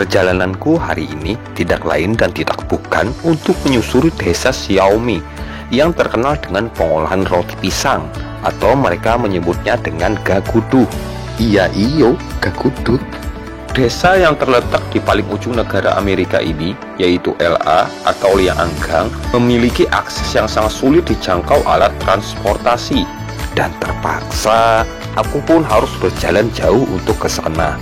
Perjalananku hari ini tidak lain dan tidak bukan untuk menyusuri desa Xiaomi yang terkenal dengan pengolahan roti pisang, atau mereka menyebutnya dengan Gagudu. Iya iyo, Gagudu. Desa yang terletak di paling ujung negara Amerika ini, yaitu LA atau Lianggang, memiliki akses yang sangat sulit dijangkau alat transportasi, dan terpaksa aku pun harus berjalan jauh untuk ke sana.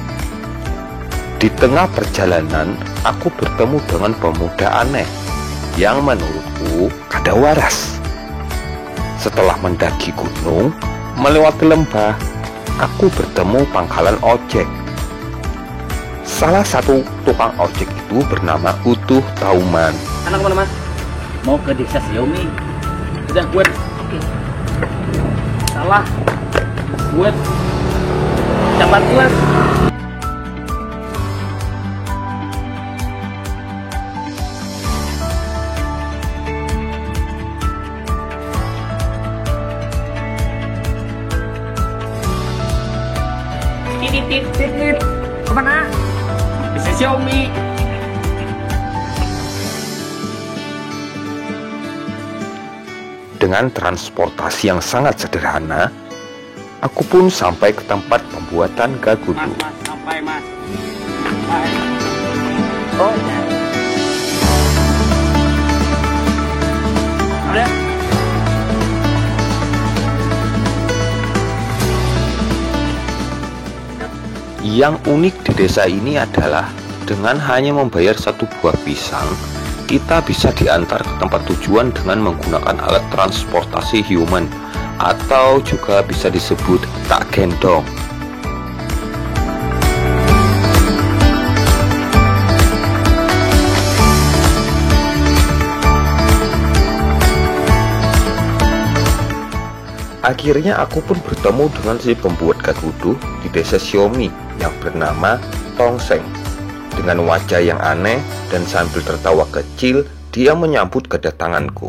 Di tengah perjalanan, aku bertemu dengan pemuda aneh yang menurutku kadawaras. Setelah mendaki gunung, melewati lembah, aku bertemu pangkalan ojek. Salah satu tukang ojek itu bernama Utuh Tauman. Anak mana mas? Mau ke desa Xiaomi. Udah buat. Oke. Salah. Buat. Cepat mas. Titit. Kemana? Desa Xiaomi. Dengan transportasi yang sangat sederhana, aku pun sampai ke tempat pembuatan Gagudu. Mas, sampai mas. Sampai. Oh ya. Ada. Yang unik di desa ini adalah dengan hanya membayar satu buah pisang, kita bisa diantar ke tempat tujuan dengan menggunakan alat transportasi human, atau juga bisa disebut tak gendong. Akhirnya aku pun bertemu dengan si pembuat Gagudu di desa Xiaomi yang bernama Tongseng. Dengan wajah yang aneh dan sambil tertawa kecil, dia menyambut kedatanganku.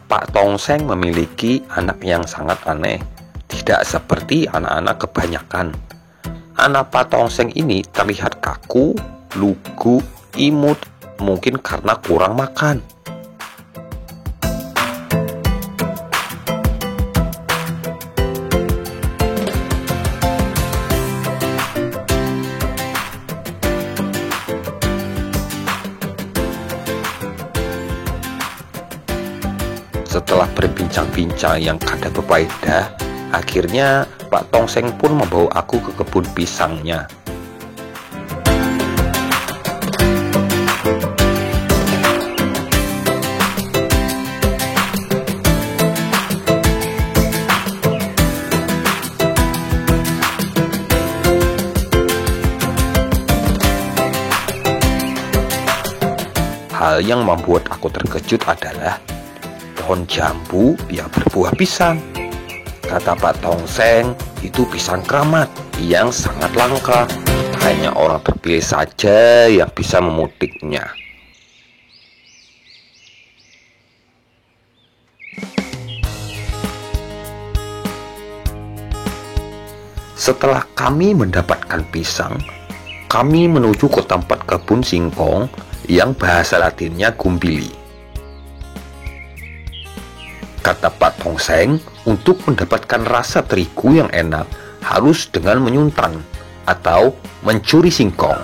Pak Tongseng memiliki anak yang sangat aneh, tidak seperti anak-anak kebanyakan. Anak Pak Tongseng ini terlihat kaku, lugu, imut, mungkin karena kurang makan. Setelah berbincang-bincang yang kada berfaedah, akhirnya Pak Tongseng pun membawa aku ke kebun pisangnya. Hal yang membuat aku terkejut adalah pohon jambu yang berbuah pisang. Kata Pak Tongseng, itu pisang keramat yang sangat langka. Hanya orang terpilih saja yang bisa memetiknya. Setelah kami mendapatkan pisang, kami menuju ke tempat kebun singkong yang bahasa latinnya gumbili. Kata Pak Tongseng, untuk mendapatkan rasa terigu yang enak harus dengan menyuntang atau mencuri singkong.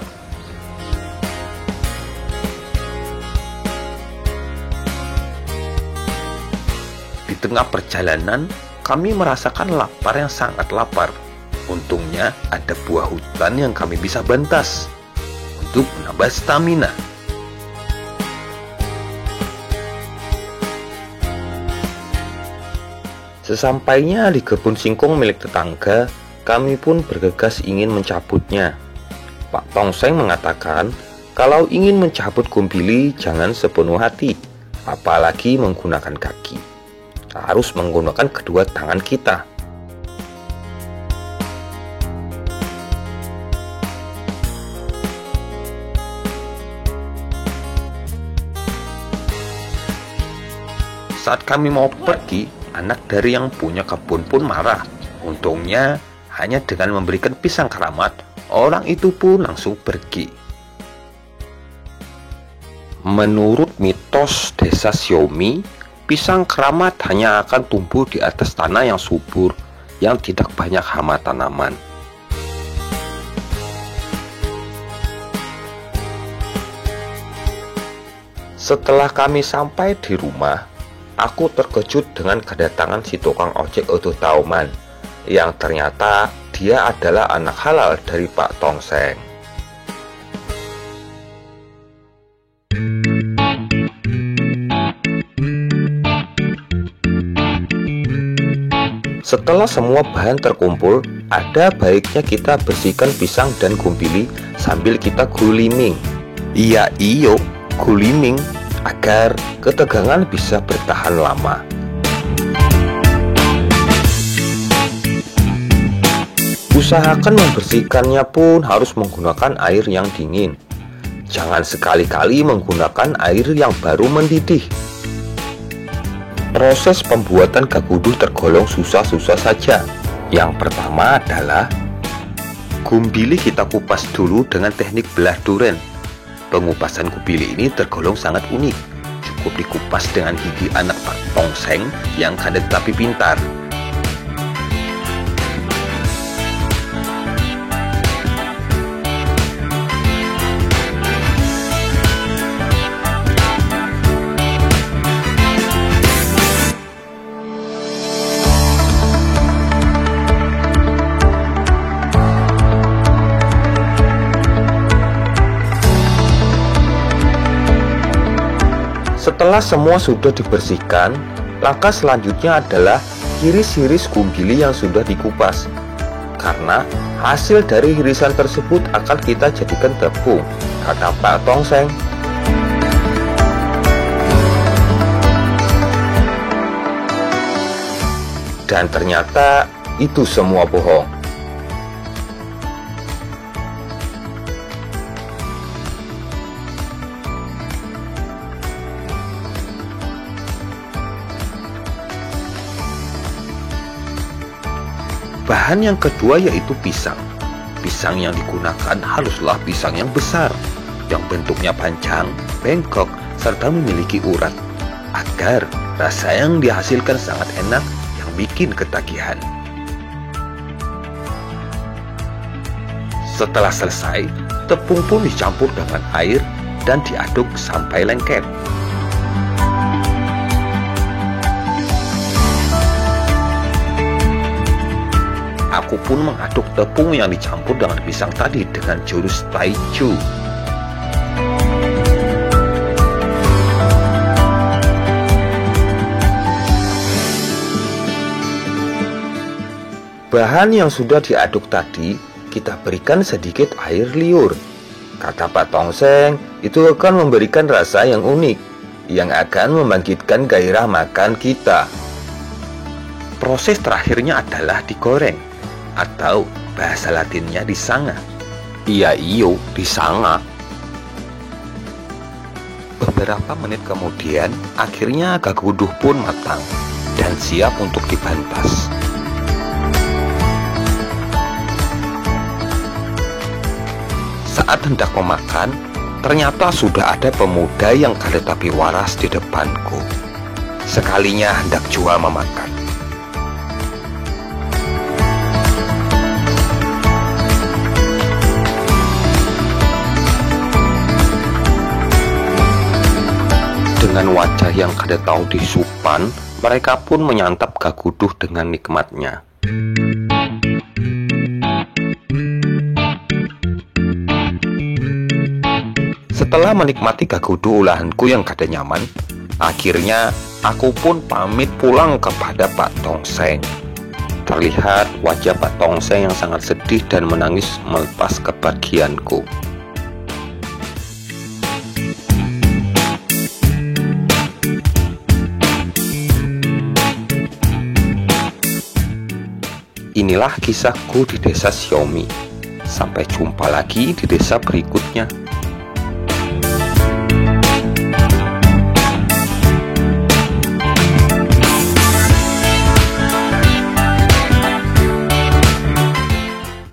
Di tengah perjalanan, kami merasakan lapar yang sangat lapar. Untungnya ada buah hutan yang kami bisa bantas untuk menambah stamina. Sesampainya di kebun singkong milik tetangga, kami pun bergegas ingin mencabutnya. Pak Tongseng mengatakan, kalau ingin mencabut gumbili jangan sepenuh hati, apalagi menggunakan kaki. Harus menggunakan kedua tangan kita. Saat kami mau pergi, anak dari yang punya kebun pun marah. Untungnya, hanya dengan memberikan pisang keramat, orang itu pun langsung pergi. Menurut mitos desa Xiaomi, pisang keramat hanya akan tumbuh di atas tanah yang subur, yang tidak banyak hama tanaman. Setelah kami sampai di rumah, aku terkejut dengan kedatangan si tukang ojek Oto Tauman, yang ternyata dia adalah anak halal dari Pak Tongseng. Setelah semua bahan terkumpul, ada baiknya kita bersihkan pisang dan gumpili sambil kita guliming. Iya iyo, guliming agar ketegangan bisa bertahan lama. Usahakan membersihkannya pun harus menggunakan air yang dingin. Jangan sekali-kali menggunakan air yang baru mendidih. Proses pembuatan gaguduh tergolong susah-susah saja. Yang pertama adalah gumbili kita kupas dulu dengan teknik belah duren. Pengupasan gumbili ini tergolong sangat unik. Cukup dikupas dengan gigi anak Pak Tongseng yang kadet tapi pintar. Setelah semua sudah dibersihkan, langkah selanjutnya adalah iris-iris gumbili yang sudah dikupas. Karena hasil dari irisan tersebut akan kita jadikan tepung, kata Pak Tongseng. Dan ternyata itu semua bohong. Bahan yang kedua yaitu pisang. Pisang yang digunakan haruslah pisang yang besar, yang bentuknya panjang, bengkok, serta memiliki urat, agar rasa yang dihasilkan sangat enak yang bikin ketagihan. Setelah selesai, tepung pun dicampur dengan air dan diaduk sampai lengket. Aku pun mengaduk tepung yang dicampur dengan pisang tadi dengan jurus Taichu. Bahan yang sudah diaduk tadi kita berikan sedikit air liur. Kata Pak Tongseng, itu akan memberikan rasa yang unik, yang akan membangkitkan gairah makan kita. Proses terakhirnya adalah digoreng, atau bahasa latinnya disanga. Iya iyo, disanga. Beberapa menit kemudian, akhirnya gaguduh pun matang dan siap untuk dibantas. Saat hendak memakan, ternyata sudah ada pemuda yang kadet tapi waras di depanku. Sekalinya hendak jual memakan. Dengan wajah yang kada tahu disupan, mereka pun menyantap gaguduh dengan nikmatnya. Setelah menikmati gaguduh olahanku yang kada nyaman, akhirnya aku pun pamit pulang kepada Pak Tongseng. Terlihat wajah Pak Tongseng yang sangat sedih dan menangis melepas kebahagiaanku. Inilah kisahku di desa Xiaomi. Sampai jumpa lagi di desa berikutnya.